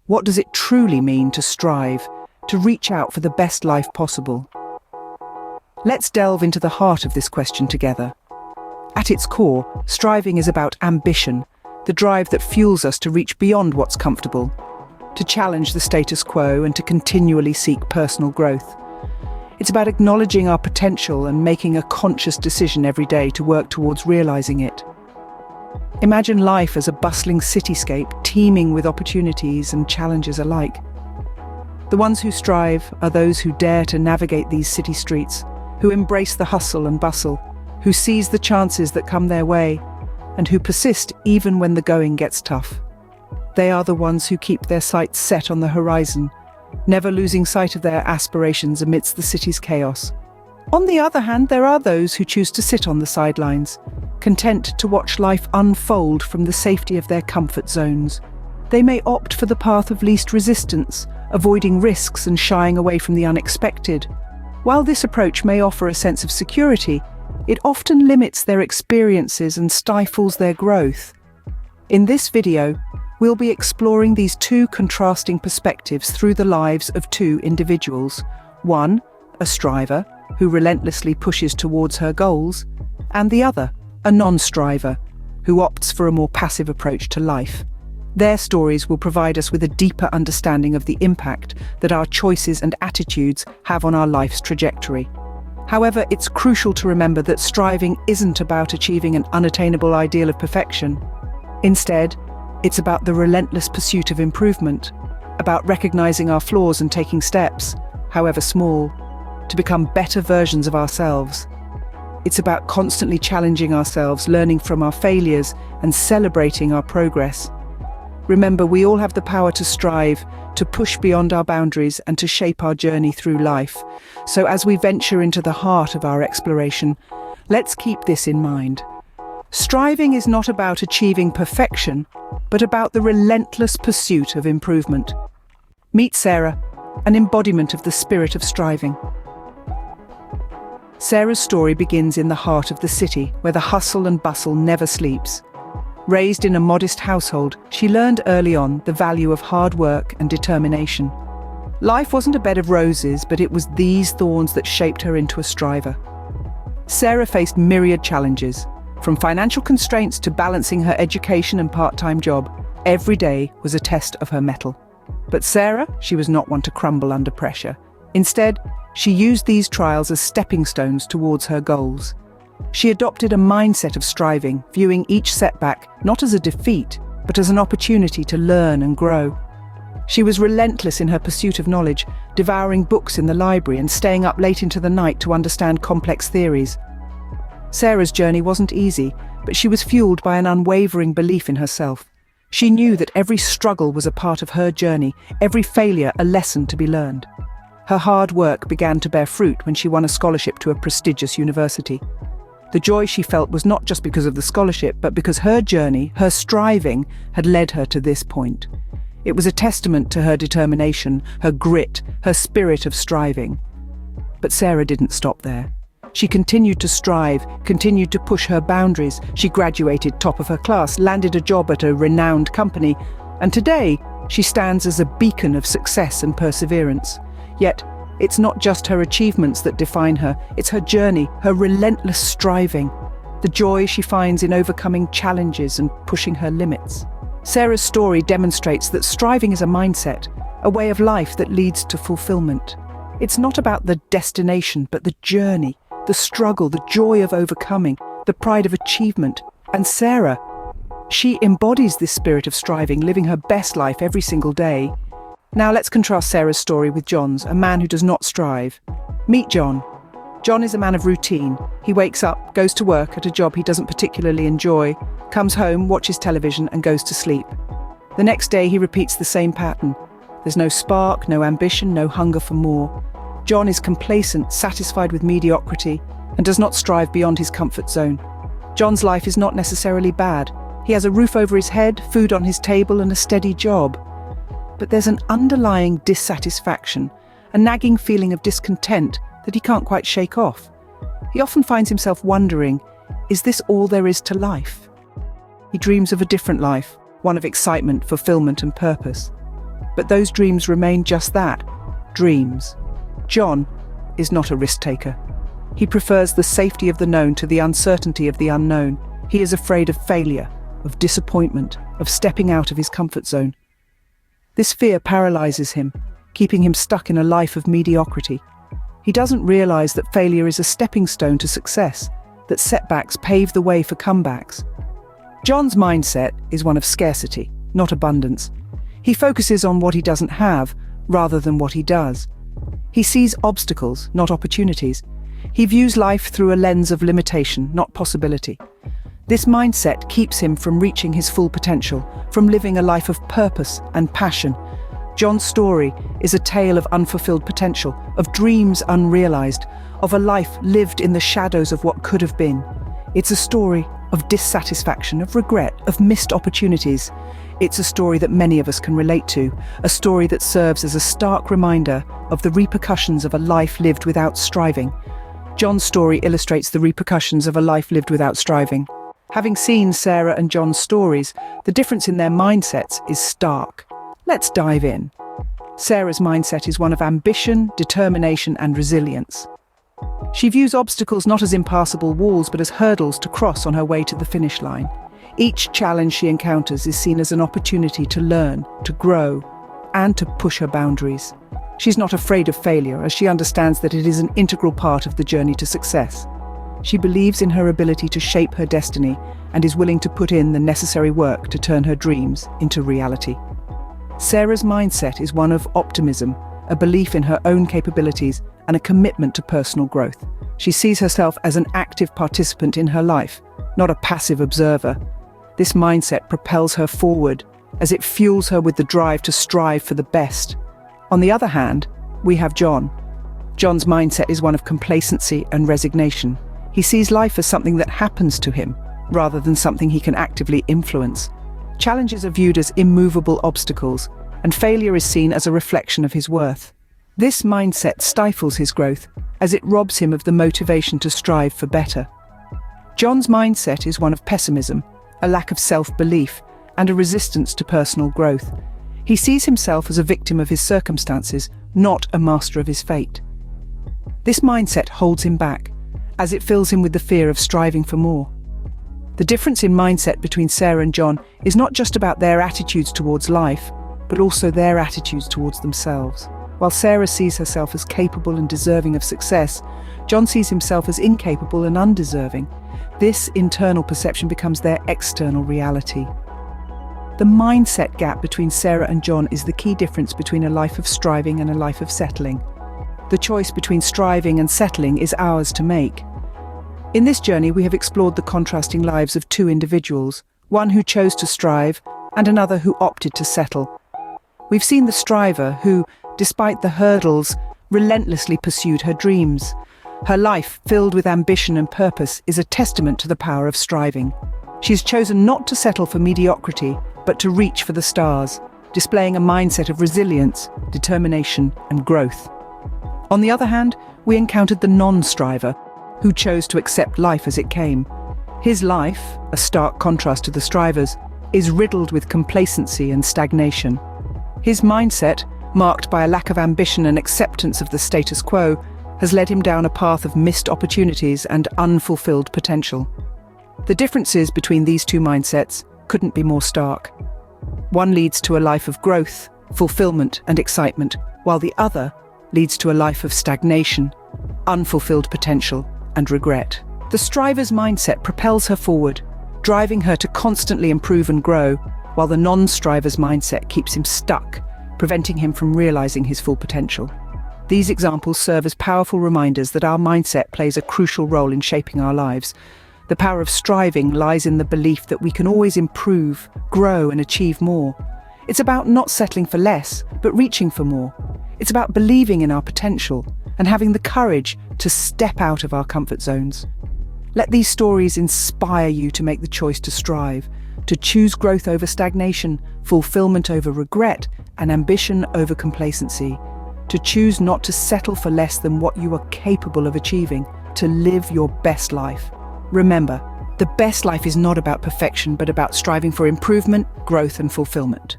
What does it truly mean to strive, to reach out for the best life possible? Let's delve into the heart of this question together. At its core, striving is about ambition, the drive that fuels us to reach beyond what's comfortable, to challenge the status quo and to continually seek personal growth. It's about acknowledging our potential and making a conscious decision every day to work towards realizing it. Imagine life as a bustling cityscape teeming with opportunities and challenges alike. The ones who strive are those who dare to navigate these city streets, who embrace the hustle and bustle, who seize the chances that come their way, and who persist even when the going gets tough. They are the ones who keep their sights set on the horizon, never losing sight of their aspirations amidst the city's chaos. On the other hand, there are those who choose to sit on the sidelines, content to watch life unfold from the safety of their comfort zones. They may opt for the path of least resistance, avoiding risks and shying away from the unexpected. While this approach may offer a sense of security, it often limits their experiences and stifles their growth. In this video, we'll be exploring these two contrasting perspectives through the lives of two individuals. One, a striver who relentlessly pushes towards her goals, and the other, a non-striver who opts for a more passive approach to life. Their stories will provide us with a deeper understanding of the impact that our choices and attitudes have on our life's trajectory. However, it's crucial to remember that striving isn't about achieving an unattainable ideal of perfection. Instead, it's about the relentless pursuit of improvement, about recognizing our flaws and taking steps, however small, to become better versions of ourselves. It's about constantly challenging ourselves, learning from our failures, and celebrating our progress. Remember, we all have the power to strive, to push beyond our boundaries, and to shape our journey through life. So as we venture into the heart of our exploration, let's keep this in mind. Striving is not about achieving perfection, but about the relentless pursuit of improvement. Meet Sarah, an embodiment of the spirit of striving. Sarah's story begins in the heart of the city, where the hustle and bustle never sleeps. Raised in a modest household, she learned early on the value of hard work and determination. Life wasn't a bed of roses, but it was these thorns that shaped her into a striver. Sarah faced myriad challenges, from financial constraints to balancing her education and part-time job. Every day was a test of her mettle. But Sarah, she was not one to crumble under pressure. Instead, she used these trials as stepping stones towards her goals. She adopted a mindset of striving, viewing each setback not as a defeat, but as an opportunity to learn and grow. She was relentless in her pursuit of knowledge, devouring books in the library and staying up late into the night to understand complex theories. Sarah's journey wasn't easy, but she was fueled by an unwavering belief in herself. She knew that every struggle was a part of her journey, every failure a lesson to be learned. Her hard work began to bear fruit when she won a scholarship to a prestigious university. The joy she felt was not just because of the scholarship, but because her journey, her striving, had led her to this point. It was a testament to her determination, her grit, her spirit of striving. But Sarah didn't stop there. She continued to strive, continued to push her boundaries. She graduated top of her class, landed a job at a renowned company, and today she stands as a beacon of success and perseverance. Yet, it's not just her achievements that define her, it's her journey, her relentless striving, the joy she finds in overcoming challenges and pushing her limits. Sarah's story demonstrates that striving is a mindset, a way of life that leads to fulfillment. It's not about the destination, but the journey, the struggle, the joy of overcoming, the pride of achievement. And Sarah, she embodies this spirit of striving, living her best life every single day. Now let's contrast Sarah's story with John's, a man who does not strive. Meet John. John is a man of routine. He wakes up, goes to work at a job he doesn't particularly enjoy, comes home, watches television, and goes to sleep. The next day he repeats the same pattern. There's no spark, no ambition, no hunger for more. John is complacent, satisfied with mediocrity, and does not strive beyond his comfort zone. John's life is not necessarily bad. He has a roof over his head, food on his table, and a steady job. But there's an underlying dissatisfaction, a nagging feeling of discontent that he can't quite shake off. He often finds himself wondering, is this all there is to life? He dreams of a different life, one of excitement, fulfillment, and purpose. But those dreams remain just that, dreams. John is not a risk-taker. He prefers the safety of the known to the uncertainty of the unknown. He is afraid of failure, of disappointment, of stepping out of his comfort zone. This fear paralyzes him, keeping him stuck in a life of mediocrity. He doesn't realize that failure is a stepping stone to success, that setbacks pave the way for comebacks. John's mindset is one of scarcity, not abundance. He focuses on what he doesn't have, rather than what he does. He sees obstacles, not opportunities. He views life through a lens of limitation, not possibility. This mindset keeps him from reaching his full potential, from living a life of purpose and passion. John's story is a tale of unfulfilled potential, of dreams unrealized, of a life lived in the shadows of what could have been. It's a story of dissatisfaction, of regret, of missed opportunities. It's a story that many of us can relate to, a story that serves as a stark reminder of the repercussions of a life lived without striving. John's story illustrates the repercussions of a life lived without striving. Having seen Sarah and John's stories, the difference in their mindsets is stark. Let's dive in. Sarah's mindset is one of ambition, determination, and resilience. She views obstacles not as impassable walls, but as hurdles to cross on her way to the finish line. Each challenge she encounters is seen as an opportunity to learn, to grow, and to push her boundaries. She's not afraid of failure, as she understands that it is an integral part of the journey to success. She believes in her ability to shape her destiny and is willing to put in the necessary work to turn her dreams into reality. Sarah's mindset is one of optimism, a belief in her own capabilities, and a commitment to personal growth. She sees herself as an active participant in her life, not a passive observer. This mindset propels her forward, as it fuels her with the drive to strive for the best. On the other hand, we have John. John's mindset is one of complacency and resignation. He sees life as something that happens to him, rather than something he can actively influence. Challenges are viewed as immovable obstacles, and failure is seen as a reflection of his worth. This mindset stifles his growth, as it robs him of the motivation to strive for better. John's mindset is one of pessimism, a lack of self-belief, and a resistance to personal growth. He sees himself as a victim of his circumstances, not a master of his fate. This mindset holds him back, as it fills him with the fear of striving for more. The difference in mindset between Sarah and John is not just about their attitudes towards life, but also their attitudes towards themselves. While Sarah sees herself as capable and deserving of success, John sees himself as incapable and undeserving. This internal perception becomes their external reality. The mindset gap between Sarah and John is the key difference between a life of striving and a life of settling. The choice between striving and settling is ours to make. In this journey, we have explored the contrasting lives of two individuals, one who chose to strive and another who opted to settle. We've seen the striver who, despite the hurdles, relentlessly pursued her dreams. Her life, filled with ambition and purpose, is a testament to the power of striving. She has chosen not to settle for mediocrity, but to reach for the stars, displaying a mindset of resilience, determination, and growth. On the other hand, we encountered the non-striver, who chose to accept life as it came. His life, a stark contrast to the striver's, is riddled with complacency and stagnation. His mindset, marked by a lack of ambition and acceptance of the status quo, has led him down a path of missed opportunities and unfulfilled potential. The differences between these two mindsets couldn't be more stark. One leads to a life of growth, fulfillment, and excitement, while the other leads to a life of stagnation, unfulfilled potential, and regret. The striver's mindset propels her forward, driving her to constantly improve and grow, while the non-striver's mindset keeps him stuck, preventing him from realizing his full potential. These examples serve as powerful reminders that our mindset plays a crucial role in shaping our lives. The power of striving lies in the belief that we can always improve, grow, and achieve more. It's about not settling for less, but reaching for more. It's about believing in our potential and having the courage to step out of our comfort zones. Let these stories inspire you to make the choice to strive, to choose growth over stagnation, fulfillment over regret, and ambition over complacency, to choose not to settle for less than what you are capable of achieving, to live your best life. Remember, the best life is not about perfection, but about striving for improvement, growth, and fulfillment.